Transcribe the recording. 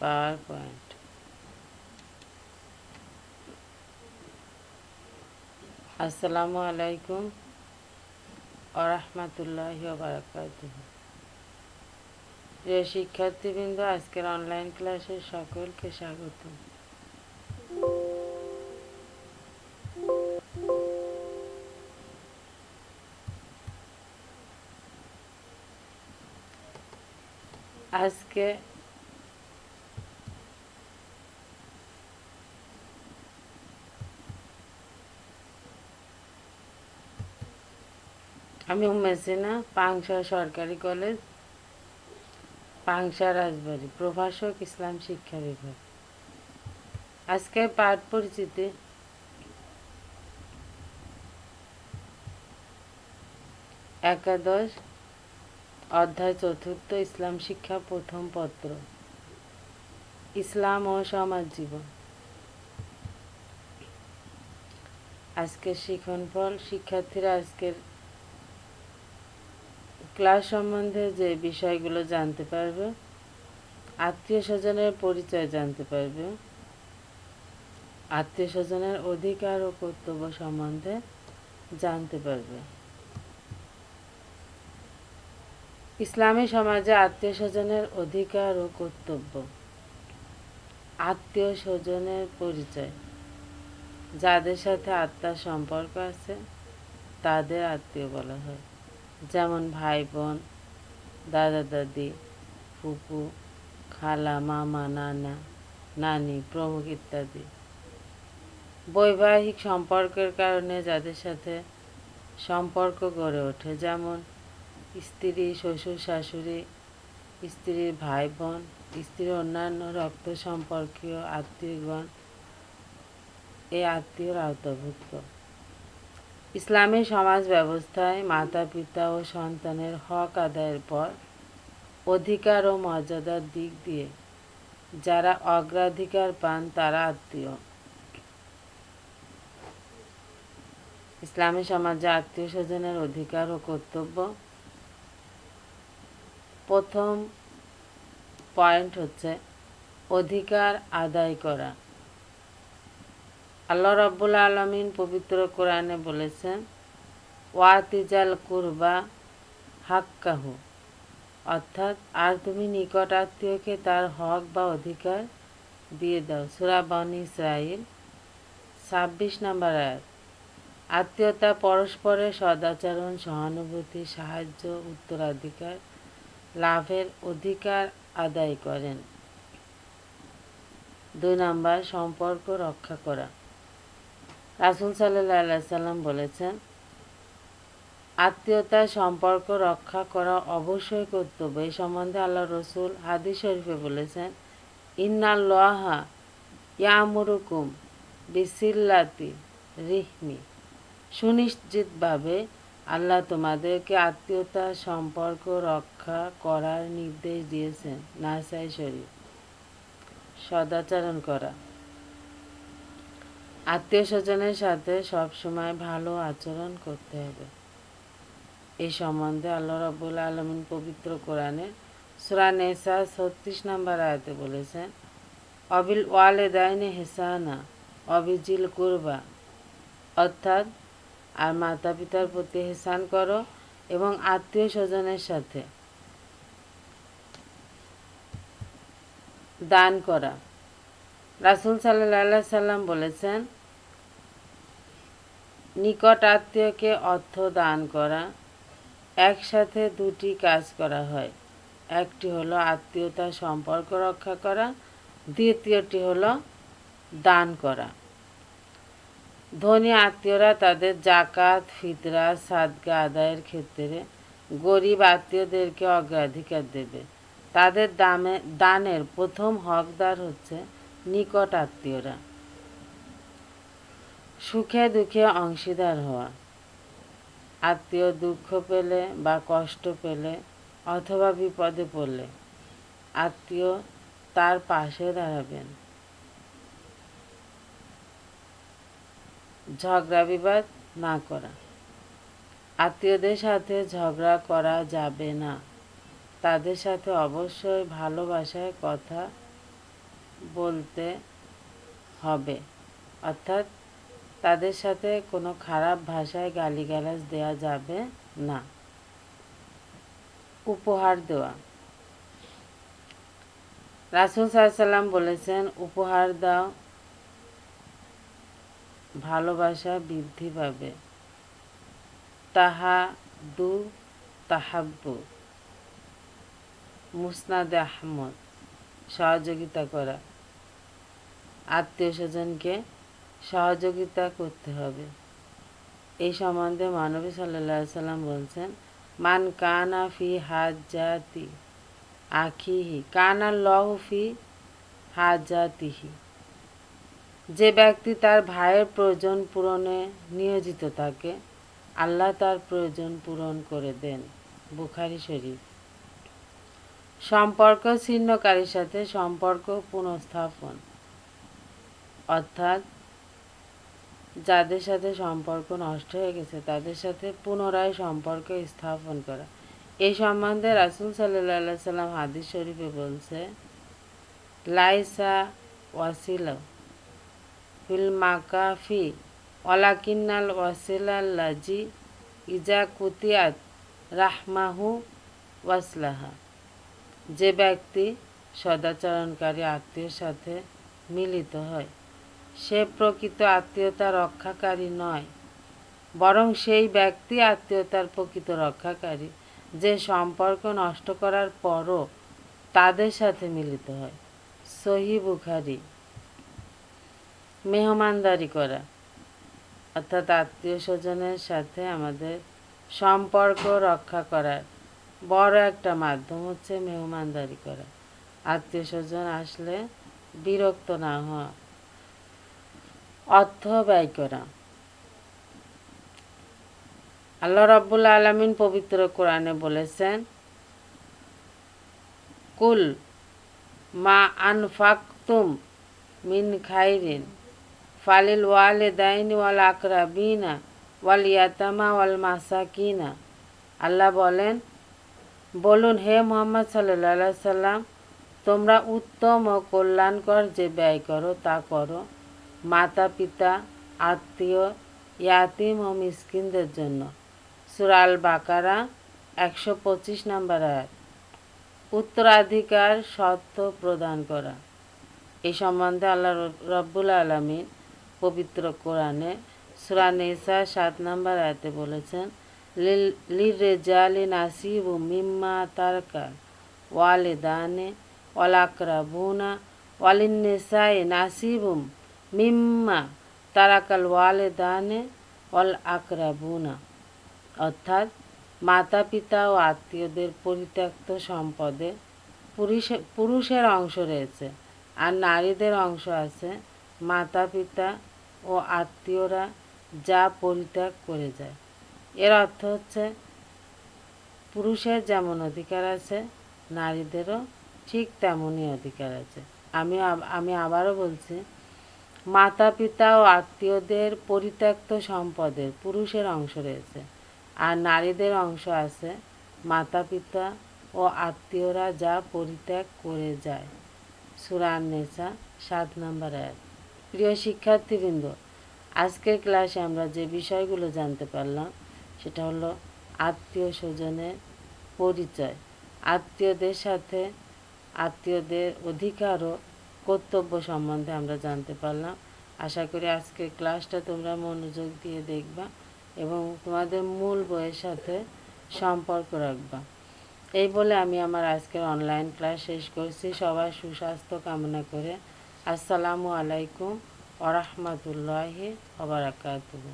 Power point. আসসালামু আলাইকুম ওরহমতুল্লাহি ওবারাকাতুহু। প্রিয় শিক্ষার্থীবৃন্দ, আজকের অনলাইন ক্লাসে সকলকে স্বাগত। আজকে আমি উম্মেসিনা, পাংশা সরকারি কলেজ, পাংশা রাজবাড়ী, প্রভাষক, ইসলাম শিক্ষা বিভাগ। আজকে পাঠ পরিচিতি। একাদশ অধ্যায় চতুর্থ, ইসলাম শিক্ষা প্রথম পত্র, ইসলাম ও সমাজ জীবন। আজকের শিক্ষণফল, শিক্ষার্থীরা আজকের ক্লাস সম্বন্ধে যে বিষয়গুলো জানতে পারবে: আত্মীয় স্বজনের পরিচয় জানতে পারবে, আত্মীয় স্বজনের অধিকার ও কর্তব্য সম্বন্ধে জানতে পারবে। ইসলামী সমাজে আত্মীয় স্বজনের অধিকার ও কর্তব্য। আত্মীয় স্বজনের পরিচয়: যাদের সাথে আত্মার সম্পর্ক আছে তাদের আত্মীয় বলা হয়, যেমন ভাই বোন, দাদা দাদি, ফুপু, খালা, মামা, নানা, নানি প্রমুখ ইত্যাদি। বৈবাহিক সম্পর্কের কারণে যাদের সাথে সম্পর্ক গড়ে ওঠে, যেমন স্ত্রী, শ্বশুর শাশুড়ি, স্ত্রীর ভাই বোন, স্ত্রীর অন্যান্য রক্ত সম্পর্কীয় আত্মীয়গণ এই আত্মীয়র আওতাভুক্ত। ইসলামী সমাজ ব্যবস্থায় মাতা পিতা ও সন্তানের হক আদায়ের পর অধিকার ও মর্যাদার দিক দিয়ে যারা অগ্রাধিকার পান তারা আত্মীয়। ইসলামী সমাজে আত্মীয় স্বজনের অধিকার ও কর্তব্য। প্রথম পয়েন্ট হচ্ছে অধিকার আদায় করা। আল্লাহ রাব্বুল আলামিন পবিত্র কোরআনে বলেছেন, ওয়াতিজাল কুরবা হাক্কাহু, অর্থাৎ আর তুমি নিকট আত্মীয়কে তার হক বা অধিকার দিয়ে দাও। সূরা বনী ইসরাঈল ২৬ নম্বর আয়াত। আত্মীয়তা পরস্পরের সদাচরণ, সহানুভূতি, সাহায্য, উত্তরাধিকার লাভের অধিকার আদায় করেন। ২ নম্বর, সম্পর্ক রক্ষা করা। রাসূল সাল্লাল্লাহু আলাইহি সাল্লাম বলেছেন, আত্মীয়তার সম্পর্ক রক্ষা করা অবশ্যই কর্তব্য। এই সম্বন্ধে আল্লাহ রসুল হাদিস শরীফে বলেছেন, ইন্নাল্লাহা ইয়ামুরুকুম বিসিল্লাতি রিহমি, সুনিশ্চিতভাবে আল্লাহ তোমাদেরকে আত্মীয়তার সম্পর্ক রক্ষা করার নির্দেশ দিয়েছেন। নাসাই শরীফ। সদাচরণ করা। আত্মীয় স্বজনের সাথে সবসময় ভালো আচরণ করতে হবে। এই সম্বন্ধে আল্লাহ রাব্বুল আলামিন পবিত্র কোরআনে সূরা নিসা ৩৬ নম্বর আয়াতে বলেছেন, অবিল ওয়ালিদাইনি ইহসানা অবিজিল কুরবা, অর্থাৎ আর মাতা পিতার প্রতি ইহসান করো এবং আত্মীয় স্বজনের সাথে দান করা। রাসূল সাল্লাল্লাহু আলাইহি সাল্লাম বলেছেন, নিকট আত্মীয়কে অর্থ দান করা, একসাথে দুটি কাজ করা হয়। একটি হলো আত্মীয়তার সম্পর্ক রক্ষা করা, দ্বিতীয়টি হলো দান করা। ধনী আত্মীয়রা তাদের জাকাত, ফিতরা, সাদকা আদায়ের ক্ষেত্রে গরিব আত্মীয়দেরকে অগ্রাধিকার দেবে। তাদের দানের প্রথম হকদার হচ্ছে নিকট আত্মীয়রা। সুখে দুঃখে অংশীদার হওয়া। আত্মীয় দুঃখ পেলে বা কষ্ট পেলে অথবা বিপদে পড়লে আত্মীয় তার পাশে দাঁড়াবেন। ঝগড়া বিবাদ না করা। আত্মীয়দের সাথে ঝগড়া করা যাবে না। তাদের সাথে অবশ্যই ভালোবাসায় কথা বলতে হবে, অর্থাৎ তাদের সাথে কোনো খারাপ ভাষায় গালিগালাজ দেওয়া যাবে না। উপহার দেওয়া। রাসূল সাল্লাল্লাহু আলাইহি সাল্লাম বলেছেন, উপহার দাও, ভালোবাসা বৃদ্ধি পাবে। তাহাদু তাহাব্বু। মুসনাদে আহমদ। সহযোগিতা করা, আত্মীয় স্বজনকে সহযোগিতা করতে হবে। এই সম্বন্ধে মহানবী সাল্লাল্লাহু আলাইহি সাল্লাম বলছেন, মান কানা ফি হাজাতি আখিহি কানাল্লাহু ফি হাজাতিহি। যে ব্যক্তি তার ভাইয়ের প্রয়োজন পূরণে নিয়োজিত থাকে, আল্লাহ তার প্রয়োজন পূরণ করে দেন। বুখারী শরীফ। সম্পর্ক ছিন্নকারীর সাথে সম্পর্ক পুনঃস্থাপন, অর্থাৎ যাদের সাথে সম্পর্ক নষ্ট হয়ে গেছে তাদের সাথে পুনরায় সম্পর্ক স্থাপন করা। এই সম্বন্ধে রাসূল সাল্লাল্লাহু আলাইহি সাল্লাম হাদিস শরীফে বলছে, লাইসা ওয়াসিলা ফিল মাকাফি ওয়ালাকিন্নাল ওয়াসিলাল্লাজি ইজা কুতিয়াত রাহমাহু ওয়াসলাহা। যে ব্যক্তি সদাচরণকারী আত্মীয়ের সাথে মিলিত হয়, সে প্রকৃত আত্মীয়তা রক্ষাকারী নয়, বরং সেই ব্যক্তি আত্মীয়তার প্রকৃত রক্ষাকারী যে সম্পর্ক নষ্ট করার পরও তাদের সাথে মিলিত হয়। সহিহ বুখারী। মেহমানদারি করা, অর্থাৎ আত্মীয় স্বজনের সাথে আমাদের সম্পর্ক রক্ষা করার বড় একটা মাধ্যম হচ্ছে মেহমানদারি করা। আত্মীয় স্বজন আসলে বিরক্ত না হওয়া। অর্থ ব্যয় করা। আল্লাহ রাব্বুল আলামিন পবিত্র কোরআনে বলেছেন, কুল মা আনফাকতুম মিন খাইরিন ফালিল ওয়ালিদাইনি ওয়াল আকরাবিনা ওয়াল ইয়াতামা ওয়াল মাসাকিনা। আল্লাহ বলুন, হে মুহাম্মদ সাল্লাল্লাহু আলাইহি সাল্লাম, তোমরা উত্তম ও কল্যাণকর যে ব্যয় করো তা করো মাতা পিতা, আত্মীয়, ইয়াতিম ও মিসকিনদের জন্য। সূরা আল বাকারা 125 নম্বর আয়াত। উত্তরাধিকার স্বত্ব প্রদান করা। এই সম্বন্ধে আল্লাহ রাব্বুল আলামিন পবিত্র কোরআনে সূরা নিসা 7 নম্বর আয়াতে বলেছেন, লিররিজালি নাসিবু মিম্মা তারাকাল ওয়ালিদানে ওয়াল আকরাবুনা ওয়ালিন্নিসাই নাসিবুম মিম্মা তারাকাল ওয়ালিদানে ওয়াল আকরাবুনা। অর্থাৎ মাতা পিতা ও আত্মীয়দের পরিত্যক্ত সম্পদে পুরুষের অংশ রয়েছে, আর নারীদের অংশ আছে মাতা পিতা ও আত্মীয়রা যা পরিত্যাগ করে যায়। এর অর্থ হচ্ছে পুরুষের যেমন অধিকার আছে নারীদেরও ঠিক তেমনই অধিকার আছে। আমি আবারও বলছি, মাতা পিতা ও আত্মীয়দের পরিত্যক্ত সম্পদের পুরুষের অংশ রয়েছে, আর নারীদের অংশ আছে মাতা পিতা ও আত্মীয়রা যা পরিত্যাগ করে যায়। সূরা আন-নিসা 7 নম্বর আয়াত। প্রিয় শিক্ষার্থীবৃন্দ, আজকের ক্লাসে আমরা যে বিষয়গুলো জানতে পারলাম সেটা হলো আত্মীয় স্বজনের পরিচয়, আত্মীয়দের সাথে আত্মীয়দের অধিকার ও কর্তব্য সম্বন্ধে আমরা জানতে পারলাম। আশা করি আজকের ক্লাসটা তোমরা মনোযোগ দিয়ে দেখবা এবং তোমাদের মূল বইয়ের সাথে সম্পর্ক রাখবা। এই বলে আমি আমার আজকের অনলাইন ক্লাস শেষ করছি। সবার সুস্বাস্থ্য কামনা করে আসসালামু আলাইকুম ওয়া রাহমাতুল্লাহি ওয়া বারাকাতুহু।